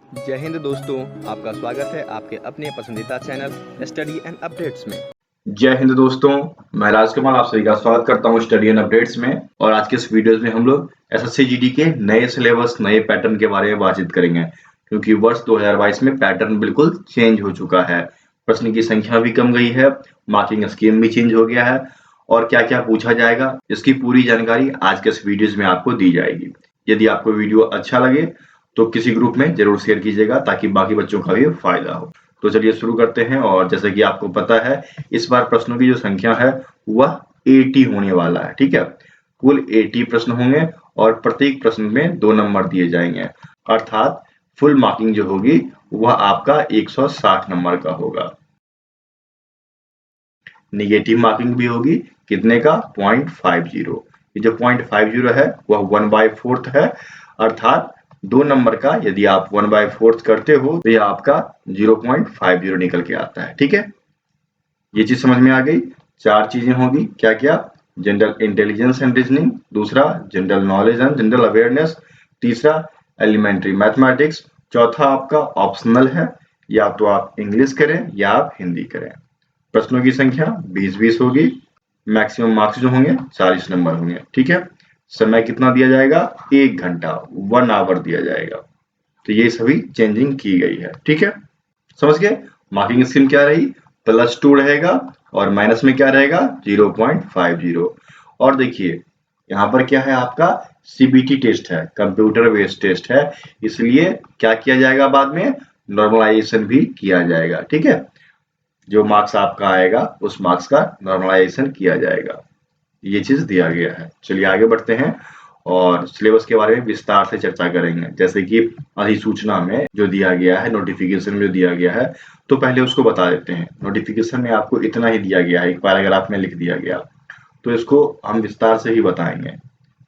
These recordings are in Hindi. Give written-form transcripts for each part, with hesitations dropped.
जय हिंद दोस्तों, आपका स्वागत है आपके अपने पसंदीदा चैनल स्टडी एंड अपडेट्स में। जय हिंद दोस्तों, मैं राजकमल आप सभी का स्वागत करता हूं स्टडी एंड अपडेट्स में। और आज के इस वीडियोस में हम लोग एसएससी जीडी के नए सिलेबस, नए पैटर्न के बारे में बातचीत करेंगे, क्योंकि वर्ष 2022 में पैटर्न बिल्कुल चेंज हो चुका है। प्रश्न की संख्या भी कम गई है, मार्किंग स्कीम भी चेंज हो गया है, और क्या क्या पूछा जाएगा इसकी पूरी जानकारी आज के इस वीडियोज में आपको दी जाएगी। यदि आपको वीडियो अच्छा लगे तो किसी ग्रुप में जरूर शेयर कीजिएगा ताकि बाकी बच्चों का भी फायदा हो। तो चलिए शुरू करते हैं। और जैसे कि आपको पता है, इस बार प्रश्नों की जो संख्या है वह 80 होने वाला है। ठीक है, कुल 80 प्रश्न होंगे और प्रत्येक प्रश्न में 2 नंबर दिए जाएंगे, अर्थात फुल मार्किंग जो होगी वह आपका 160 नंबर का होगा। निगेटिव मार्किंग भी होगी, कितने का? 0.50। ये जो 0.50 है वह 1/4 है, अर्थात 2 नंबर का यदि आप 1/4 करते हो तो यह आपका 0.50 निकल के आता है। ठीक है, ये चीज समझ में आ गई। 4 चीजें होगी, क्या क्या? जनरल इंटेलिजेंस एंड रीजनिंग, दूसरा general knowledge and general awareness, तीसरा एलिमेंट्री मैथमेटिक्स, चौथा आपका ऑप्शनल है, या तो आप इंग्लिश करें या आप हिंदी करें। प्रश्नों की संख्या 20-20 होगी, मैक्सिमम मार्क्स जो होंगे 40 नंबर होंगे। ठीक है, समय कितना दिया जाएगा? 1 घंटा, 1 आवर दिया जाएगा। तो ये सभी चेंजिंग की गई है। ठीक है, समझ गए? मार्किंग स्कीम क्या रही? +2 रहेगा और माइनस में क्या रहेगा? 0.50। और देखिए यहाँ पर क्या है, आपका सीबीटी टेस्ट है, कंप्यूटर बेस्ड टेस्ट है, इसलिए क्या किया जाएगा बाद में? नॉर्मलाइजेशन भी किया जाएगा। ठीक है, जो मार्क्स आपका आएगा उस मार्क्स का नॉर्मलाइजेशन किया जाएगा। ये चीज दिया गया है। चलिए आगे बढ़ते हैं और सिलेबस के बारे में विस्तार से चर्चा करेंगे। जैसे कि अधिसूचना में जो दिया गया है, नोटिफिकेशन में जो दिया गया है, तो पहले उसको बता देते हैं। नोटिफिकेशन में आपको इतना ही दिया गया है, एक पैराग्राफ में लिख दिया गया, तो इसको हम विस्तार से ही बताएंगे।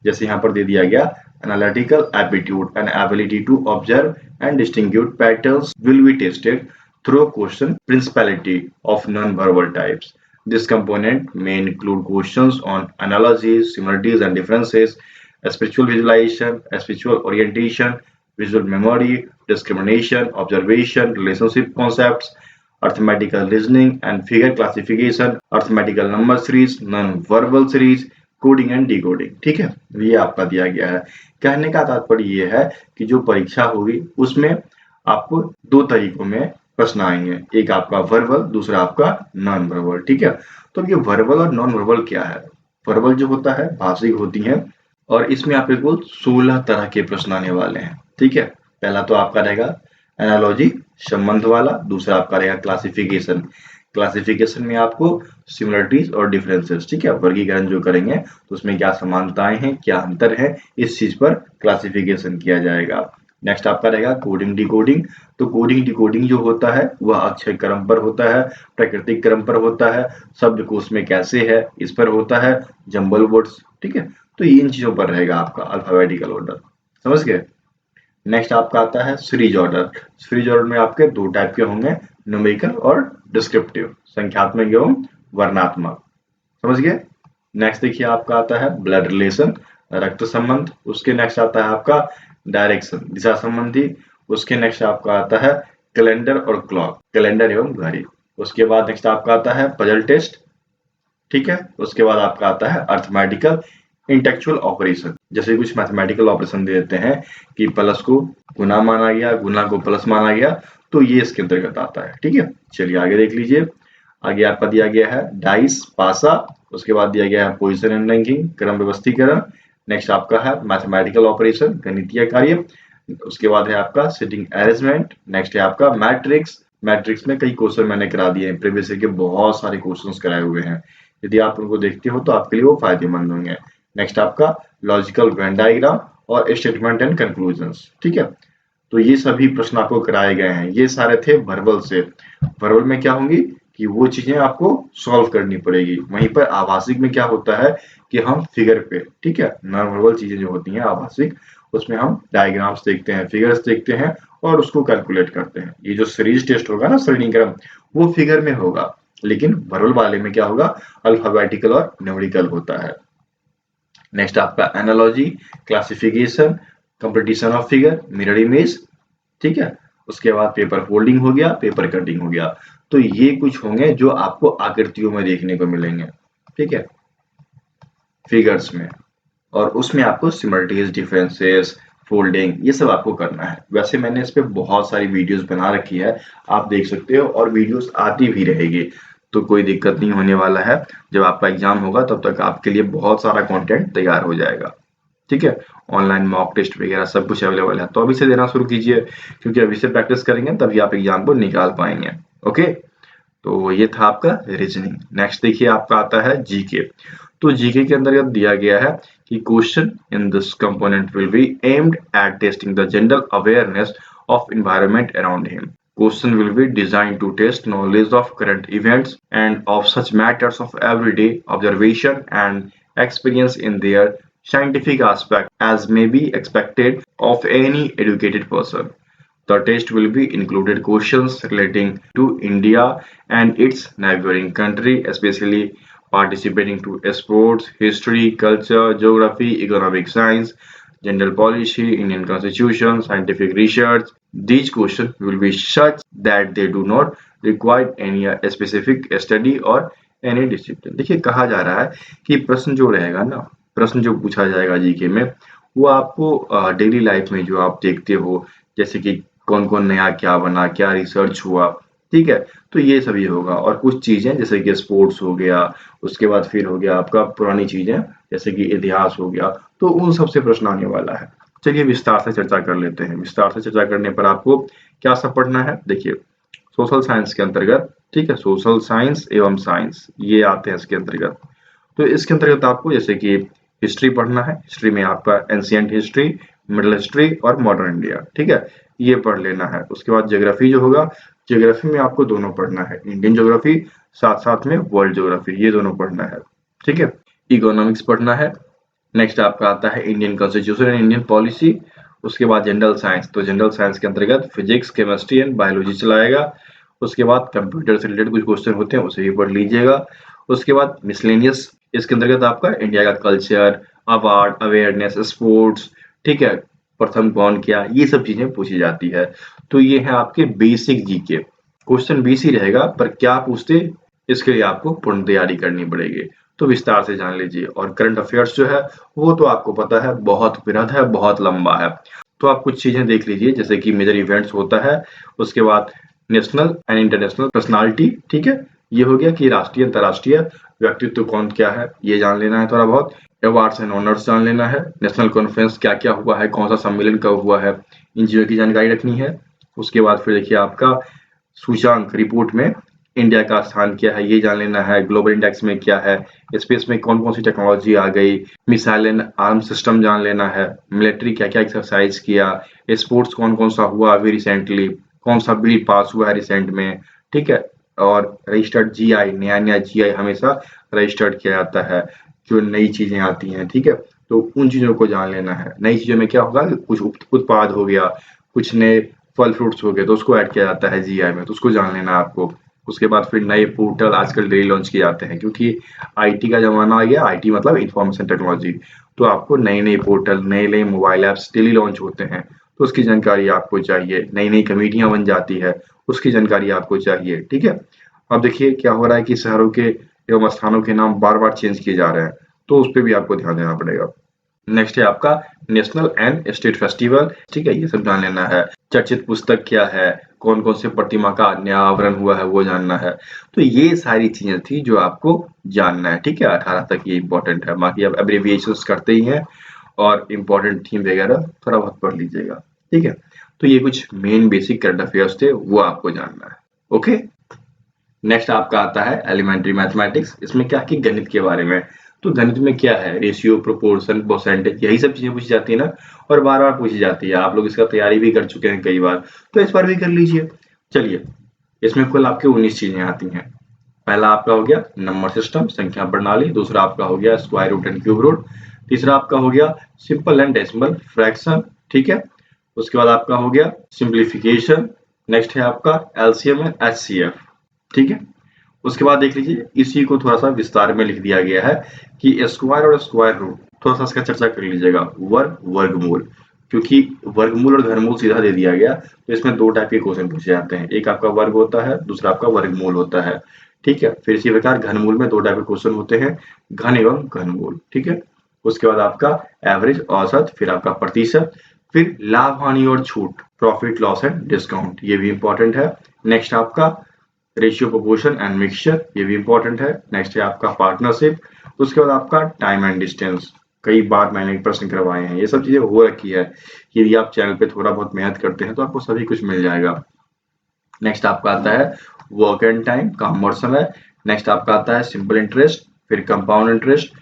जैसे यहाँ पर दे दिया गया, analytical aptitude and ability to observe and distinguish patterns will be tested through question principality of non-verbal types. This component may include questions on analogies, similarities and differences, spiritual visualization, spiritual orientation, visual memory, discrimination, observation, relationship concepts, arithmetical reasoning and figure classification, arithmetical number series, non-verbal series, coding and decoding. ठीक है, ये आपका दिया गया है। कहने का तात्पर्य ये है कि जो परीक्षा होगी उसमें आपको 2 तरीकों में प्रश्न आएंगे, एक आपका वर्बल, दूसरा आपका नॉन वर्बल। ठीक है, तो ये वर्बल और नॉन वर्बल क्या है? वर्बल जो होता है भाषिक होती है, और इसमें आपके कुल 16 तरह के प्रश्न आने वाले हैं। ठीक है, पहला तो आपका रहेगा एनालॉजी, संबंध वाला, दूसरा आपका रहेगा क्लासिफिकेशन। क्लासिफिकेशन में आपको सिमिलरिटीज और डिफरेंसेस, ठीक है, वर्गीकरण जो करेंगे तो उसमें क्या समानताएं हैं, क्या अंतर है, इस चीज पर क्लासिफिकेशन किया जाएगा। नेक्स्ट आपका रहेगा कोडिंग डिकोडिंग। तो कोडिंग डिकोडिंग जो होता है वह अक्षर क्रम पर होता है, प्राकृतिक क्रम पर होता है, शब्दकोश में कैसे है इस पर होता है, जंबल वर्ड्स। ठीक है, तो इन चीजों पर रहेगा आपका अल्फाबेटिकल ऑर्डर। समझ गए? नेक्स्ट आपका आता है सीरीज ऑर्डर। सीरीज ऑर्डर में आपके 2 टाइप के होंगे, न्यूमेरिकल और डिस्क्रिप्टिव, संख्यात्मक एवं वर्णात्मक। समझ गए? नेक्स्ट देखिए आपका आता है ब्लड रिलेशन, रक्त संबंध। उसके नेक्स्ट आता है आपका डायरेक्शन, दिशा संबंधी। उसके नेक्स्ट आपका आता है कैलेंडर और क्लॉक, कैलेंडर एवं घड़ी। उसके बाद नेक्स्ट आपका आता है पजल टेस्ट। ठीक है, उसके बाद आपका आता है अर्थमेटिकल इंटेलेक्चुअल ऑपरेशन। जैसे कुछ मैथमेटिकल ऑपरेशन दे देते हैं कि प्लस को गुना माना गया, गुना को प्लस माना गया, तो ये इसके अंतर्गत आता है। ठीक है, चलिए आगे देख लीजिए। आगे आपका दिया गया है डाइस, पासा। उसके बाद दिया गया है पोजीशन एंड रैंकिंग, क्रम व्यवस्थीकरण। नेक्स्ट आपका है मैथमेटिकल ऑपरेशन, गणितीय कार्य। उसके बाद है आपका सिटिंग अरेंजमेंट। नेक्स्ट है आपका मैट्रिक्स। मैट्रिक्स में कई क्वेश्चन मैंने करा दिए हैं, प्रीवियस ईयर के बहुत सारे क्वेश्चंस कराए हुए हैं, यदि आप उनको देखते हो तो आपके लिए वो फायदेमंद होंगे। नेक्स्ट आपका लॉजिकल वेन डायग्राम और स्टेटमेंट एंड कंक्लूजन्स। ठीक है, तो ये सभी प्रश्न आपको कराए गए हैं, ये सारे थे वर्बल से। वर्बल में क्या होंगी कि वो चीजें आपको सॉल्व करनी पड़ेगी। वहीं पर आभासिक में क्या होता है कि हम फिगर पे, ठीक है, नॉन वर्बल चीजें जो होती हैं आभासिक, उसमें हम डायग्राम्स देखते हैं, फिगर्स देखते हैं और उसको कैलकुलेट करते हैं। ये जो सीरीज टेस्ट होगा ना, श्रेणी क्रम, वो फिगर में होगा, लेकिन वर्बल वाले में क्या होगा, अल्फाबेटिकल और न्यूमेरिकल होता है। नेक्स्ट आपका analogy, classification, competition of figure, mirror image. ठीक है, उसके बाद पेपर फोल्डिंग हो गया, पेपर कटिंग हो गया। तो ये कुछ होंगे जो आपको आकृतियों में देखने को मिलेंगे, ठीक है, फिगर्स में। और उसमें आपको सिमल्टेनियस डिफरेंसेस, फोल्डिंग, ये सब आपको करना है। वैसे मैंने इस पे बहुत सारी वीडियोस बना रखी है, आप देख सकते हो, और वीडियोस आती भी रहेगी, तो कोई दिक्कत नहीं होने वाला है। जब आपका एग्जाम होगा तब तक आपके लिए बहुत सारा कंटेंट तैयार हो जाएगा, ठीक है। ऑनलाइन मॉक टेस्ट वगैरह सब कुछ अवेलेबल है, तो अभी से देना शुरू कीजिए, क्योंकि अभी से प्रैक्टिस करेंगे तभी आप एग्जाम को निकाल पाएंगे। ओके, तो ये था आपका रीजनिंग। नेक्स्ट देखिए आपका आता है जीके। तो जीके के अंतर्गत दिया गया है कि question in this component will be aimed at testing the general awareness of environment around him. Question will be designed to test knowledge of current events and of such matters of everyday observation and experience in their scientific aspect as may be expected of any educated person. The test will be included questions relating to India and its neighboring country, especially participating to sports, history, culture, geography, economic science, general policy, Indian constitution, scientific research. These questions will be such that they do not require any specific study or any discipline. देखिए कहा जा रहा है कि प्रश्न जो रहेगा ना, प्रश्न जो पूछा जाएगा जीके में, वो आपको डेली लाइफ में जो आप देखते हो, जैसे कि कौन कौन नया क्या बना, क्या रिसर्च हुआ, ठीक है, तो ये सभी होगा। और कुछ चीजें जैसे कि स्पोर्ट्स हो गया, उसके बाद फिर हो गया आपका पुरानी चीजें जैसे कि इतिहास हो गया, तो उन सबसे प्रश्न आने वाला है। चलिए विस्तार से चर्चा कर लेते हैं। विस्तार से चर्चा करने पर आपको क्या सब पढ़ना है, देखिए सोशल साइंस के अंतर्गत, ठीक है, सोशल साइंस एवं साइंस ये आते हैं इसके अंतर्गत। तो इसके अंतर्गत आपको जैसे कि हिस्ट्री पढ़ना है, हिस्ट्री में आपका एंशिएंट हिस्ट्री, मिडिल हिस्ट्री और मॉडर्न इंडिया, ठीक है, ये पढ़ लेना है। उसके बाद ज्योग्राफी जो होगा, ज्योग्राफी में आपको दोनों पढ़ना है, इंडियन ज्योग्राफी साथ साथ में वर्ल्ड ज्योग्राफी, ये दोनों पढ़ना है, ठीक है। इकोनॉमिक्स पढ़ना है। नेक्स्ट आपका आता है Indian constitution and Indian policy. उसके बाद जनरल साइंस, तो जनरल साइंस के अंतर्गत फिजिक्स, केमिस्ट्री एंड बायोलॉजी चलाएगा। उसके बाद कंप्यूटर से रिलेटेड कुछ क्वेश्चन होते हैं, उसे भी पढ़ लीजिएगा। उसके बाद मिसलेनियस, इसके अंतर्गत आपका इंडिया का कल्चर, अवार्ड, अवेयरनेस, स्पोर्ट्स, ठीक है, प्रथम कौन किया, ये सब चीजें पूछी जाती है। तो ये है आपके बेसिक जीके। क्वेश्चन बेसिक रहेगा, पर क्या पूछते इसके लिए आपको पूर्ण तैयारी करनी पड़ेगी, तो विस्तार से जान लीजिए। और करंट अफेयर्स जो है वो तो आपको पता है बहुत बृहद है, बहुत लंबा है, तो आप कुछ चीजें देख लीजिए, जैसे कि मेजर इवेंट्स होता है, उसके बाद नेशनल एंड इंटरनेशनल पर्सनालिटी, ठीक है, ये हो गया कि राष्ट्रीय अंतर्राष्ट्रीय व्यक्तित्व कौन क्या है, ये जान लेना है थोड़ा बहुत। अवार्ड्स एंड ऑनर्स जान लेना है, नेशनल कॉन्फ्रेंस क्या क्या हुआ है, कौन सा सम्मेलन कब हुआ है, इन चीजों की जानकारी रखनी है। उसके बाद फिर देखिए आपका सूचांक रिपोर्ट में इंडिया का स्थान क्या है, ये जान लेना है। ग्लोबल इंडेक्स में क्या है, स्पेस में कौन कौन सी टेक्नोलॉजी आ गई, मिसाइल एंड आर्म सिस्टम जान लेना है, मिलिट्री क्या क्या एक्सरसाइज किया, स्पोर्ट्स कौन कौन सा हुआ अभी रिसेंटली, कौन सा बिल पास हुआ है रिसेंट में, ठीक है। और रजिस्टर्ड जीआई, नया नया जीआई हमेशा रजिस्टर्ड किया जाता है, जो नई चीजें आती हैं, ठीक है, तो उन चीजों को जान लेना है। नई चीजों में क्या होगा, कुछ उत्पाद हो गया, कुछ नए फल फ्रूट्स हो गए, तो उसको ऐड किया जाता है जीआई में, तो उसको जान लेना है आपको। उसके बाद फिर नए पोर्टल आजकल डेली लॉन्च किए जाते हैं, क्योंकि आईटी का जमाना आ गया, आईटी मतलब इंफॉर्मेशन टेक्नोलॉजी, तो आपको नए नए पोर्टल, नए नए मोबाइल ऐप्स डेली लॉन्च होते हैं, तो उसकी जानकारी आपको चाहिए। नई नई कमेटियां बन जाती है, उसकी जानकारी आपको चाहिए, ठीक है। अब देखिए क्या हो रहा है कि शहरों के एवं स्थानों के नाम बार बार चेंज किए जा रहे हैं, तो उस पर भी आपको ध्यान देना पड़ेगा। नेक्स्ट है आपका नेशनल एंड स्टेट फेस्टिवल, ठीक है, ये सब जान लेना है। चर्चित पुस्तक क्या है, कौन कौन से प्रतिमा का अनावरण हुआ है, वो जानना है। तो ये सारी चीजें थी जो आपको जानना है, ठीक है, 18 तक ये इंपॉर्टेंट है। बाकी अब एब्रिविएशंस करते ही हैं, और इम्पोर्टेंट थीम वगैरह थोड़ा बहुत पढ़ लीजिएगा, ठीक है। तो ये कुछ मेन बेसिक करंट अफेयर्स थे, वो आपको जानना है। ओके, नेक्स्ट आपका आता है एलिमेंट्री मैथमेटिक्स। इसमें क्या कि गणित के बारे में, तो गणित में क्या है, रेशियो, प्रोपोर्शन, परसेंटेज, यही सब चीजें पूछी जाती है ना, और बार बार पूछी जाती है। आप लोग इसका तैयारी भी कर चुके हैं कई बार, तो इस बार भी कर लीजिए। चलिए, इसमें कुल आपके 19 चीजें आती हैं। पहला आपका हो गया नंबर सिस्टम, संख्या प्रणाली। दूसरा आपका हो गया square root and cube root. तीसरा आपका हो गया सिंपल एंड डेसिमल फ्रैक्शन, ठीक है। उसके बाद आपका हो गया सिंप्लीफिकेशन। नेक्स्ट है आपका एलसीएम एंड एचसीएफ, ठीक है। उसके बाद देख लीजिए, इसी को थोड़ा सा विस्तार में लिख दिया गया है कि स्क्वायर और स्क्वायर रूट, थोड़ा सा इसका चर्चा कर लीजिएगा। वर्ग, वर्गमूल, क्योंकि वर्गमूल और घनमूल सीधा दे दिया गया, तो इसमें दो टाइप के क्वेश्चन पूछे जाते हैं, एक आपका वर्ग होता है, दूसरा आपका वर्गमूल होता है। ठीक है, फिर इसी प्रकार घनमूल में दो टाइप के क्वेश्चन होते हैं, घन एवं घनमूल। ठीक है, उसके बाद आपका एवरेज औसत, फिर आपका प्रतिशत, फिर लाभ हानि और छूट, प्रॉफिट लॉस एंड डिस्काउंट, ये भी इंपॉर्टेंट है। नेक्स्ट आपका रेशियो प्रोपोर्शन एंड मिक्सचर, ये भी इंपॉर्टेंट है। नेक्स्ट है आपका पार्टनरशिप, उसके बाद आपका टाइम एंड डिस्टेंस, कई बार मैंने प्रश्न करवाए हैं, ये सब चीजें हो रखी है। यदि आप चैनल पे थोड़ा बहुत मेहनत करते हैं तो आपको सभी कुछ मिल जाएगा। नेक्स्ट आपका आता है वर्क एंड टाइम, काम और समय। नेक्स्ट आपका आता है सिंपल इंटरेस्ट, फिर compound interest,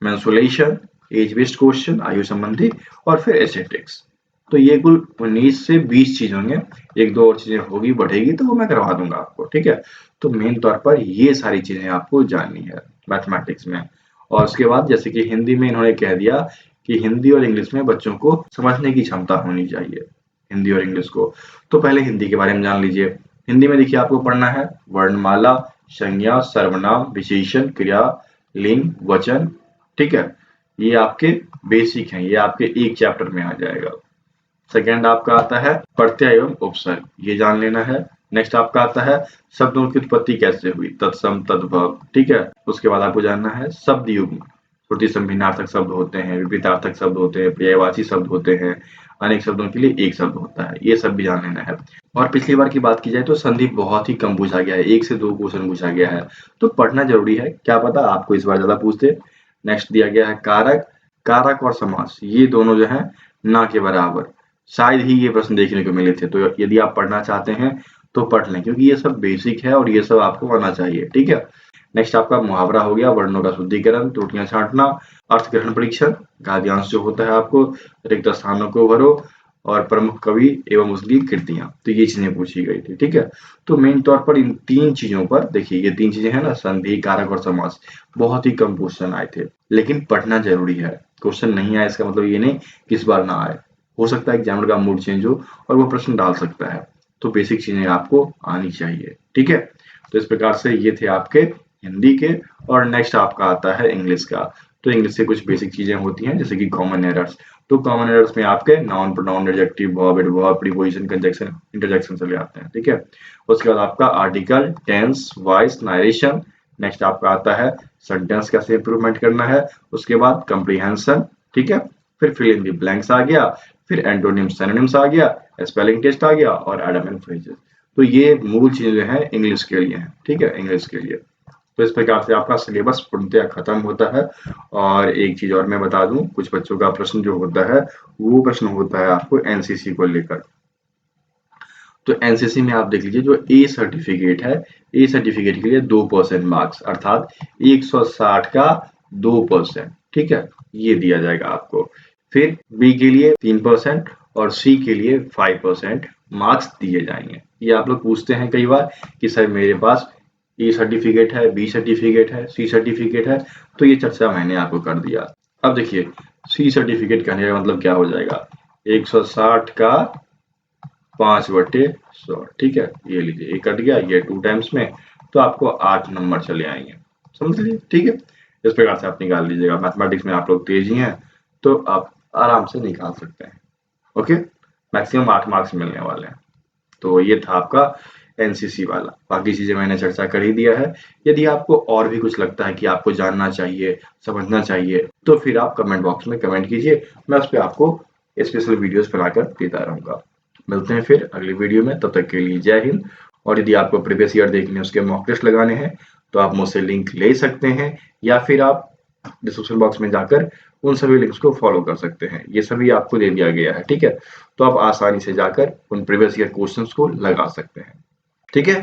mensuration, age based question, आयु संबंधी, और फिर एस्थेटिक्स। तो ये कुल 19 से 20 चीज होंगे, एक दो और चीजें होगी बढ़ेगी तो वो मैं करवा दूंगा आपको। ठीक है, तो मेन तौर पर ये सारी चीजें आपको जाननी है मैथमेटिक्स में। और उसके बाद जैसे कि हिंदी में इन्होंने कह दिया कि हिंदी और इंग्लिश में बच्चों को समझने की क्षमता होनी चाहिए, हिंदी और इंग्लिश को। तो पहले हिंदी के बारे में जान लीजिए। हिंदी में देखिए आपको पढ़ना है वर्णमाला, संज्ञा, सर्वनाम, विशेषण, क्रिया, लिंग, वचन। ठीक है, ये आपके बेसिक हैं, ये आपके एक चैप्टर में आ जाएगा। सेकेंड आपका आता है प्रत्यय एवं उपसर्ग, ये जान लेना है। नेक्स्ट आपका आता है शब्दों की उत्पत्ति कैसे हुई, तत्सम, तद्भव। ठीक है, उसके बाद आपको जानना है शब्द युग्म, श्रुति संभिन्नार्थक शब्द होते हैं, विपरीतार्थक शब्द होते हैं, पर्यायवाची शब्द होते हैं, अनेक शब्दों के लिए एक शब्द होता है, ये सब भी जान लेना है। और पिछली बार की बात की जाए तो संधि बहुत ही कम पूछा गया है, 1 से 2 क्वेश्चन पूछा गया है, तो पढ़ना जरूरी है, क्या पता आपको इस बार ज्यादा पूछते। नेक्स्ट दिया गया है कारक, कारक और समास, ये दोनों जो है ना के बराबर, शायद ही ये प्रश्न देखने को मिले थे, तो यदि आप पढ़ना चाहते हैं तो पढ़ लें, क्योंकि ये सब बेसिक है और ये सब आपको आना चाहिए। ठीक है, नेक्स्ट आपका मुहावरा हो गया, वर्णों का शुद्धिकरण, त्रुटियां छांटना, अर्थ ग्रहण परीक्षण, गद्यांश जो होता है आपको, रिक्त स्थानों को भरो, और प्रमुख कवि एवं उसकी कृतियां, तो ये चीजें पूछी गई थी। ठीक है, तो मेन तौर पर इन 3 चीजों पर देखिए, ये 3 चीजें हैं ना, संधि, कारक और समास, बहुत ही कम क्वेश्चन आए थे, लेकिन पढ़ना जरूरी है। क्वेश्चन नहीं आए इसका मतलब ये नहीं कि इस बार ना आए, हो सकता है एग्जामिनर का मूड चेंज हो और वो प्रश्न डाल सकता है, तो बेसिक चीजें आपको आनी चाहिए। ठीक है, तो इस प्रकार से ये थे आपके हिंदी के। और नेक्स्ट आपका आता है इंग्लिश का। तो इंग्लिश से कुछ बेसिक चीजें होती हैं, जैसे कि कॉमन एरर्स। तो कॉमन एरर्स में आपके noun, pronoun, adjective, verb, adverb, preposition, conjunction, interjection चले आते हैं। ठीक है, उसके बाद आपका article, tense, voice, narration. Next आपका आता है सेंटेंस कैसे इंप्रूवमेंट करना है, उसके बाद कंप्रीहेंशन। ठीक है, फिर फिल इन द ब्लैंक्स आ गया, फिर एंटोनिम, सिनोनिम्स आ गया, स्पेलिंग टेस्ट आ गया, और एडम एंड फ्रेजेस। तो ये मूल चीजें हैं इंग्लिश के लिए हैं। ठीक है, इंग्लिश के लिए। तो इस प्रकार से आपका सिलेबस पूर्णतः खत्म होता है। और एक चीज और मैं बता दूं, कुछ बच्चों का प्रश्न जो होता है वो प्रश्न होता है आपको एनसीसी को लेकर। तो एनसीसी में आप देख लीजिए, जो ए सर्टिफिकेट है, ए सर्टिफिकेट के लिए 2% मार्क्स, अर्थात 160 का 2%। ठीक है, ये दिया जाएगा आपको। फिर बी के लिए 3% और सी के लिए 5% मार्क्स दिए जाएंगे। ये आप लोग पूछते हैं कई बार कि सर मेरे पास ए सर्टिफिकेट है, बी सर्टिफिकेट है, सी सर्टिफिकेट है, तो ये चर्चा मैंने आपको कर दिया। अब देखिए, सी सर्टिफिकेट कहने का मतलब क्या हो जाएगा, 160 का 5/100। ठीक है, ये लीजिए, ये कट गया, ये 2 टाइम्स में, तो आपको 8 नंबर चले आएंगे, समझ लीजिए। ठीक है, इस प्रकार से आप निकाल लीजिएगा। मैथमेटिक्स में आप लोग तेजी हैं तो आप आराम से निकाल सकते हैं। ओके, मैक्सिमम 8 मार्क्स मिलने वाले हैं। तो ये था आपका एनसीसी वाला, बाकी चीजें मैंने चर्चा कर ही दिया है। यदि आपको और भी कुछ लगता है कि आपको जानना चाहिए, समझना चाहिए, तो फिर आप कमेंट बॉक्स में कमेंट कीजिए, मैं उस पर आपको स्पेशल वीडियोस बनाकर देता रहूंगा। मिलते हैं फिर अगली वीडियो में, तब तक के लिए जय हिंद। और यदि आपको प्रीवियस ईयर देखने, उसके मॉक टेस्ट लगाने हैं, तो आप मुझसे लिंक ले सकते हैं, या फिर आप डिस्क्रिप्शन बॉक्स में जाकर उन सभी लिंक्स को फॉलो कर सकते हैं, ये सभी आपको दे दिया गया है। ठीक है, तो आप आसानी से जाकर उन प्रीवियस ईयर क्वेश्चंस को लगा सकते हैं। ठीक है।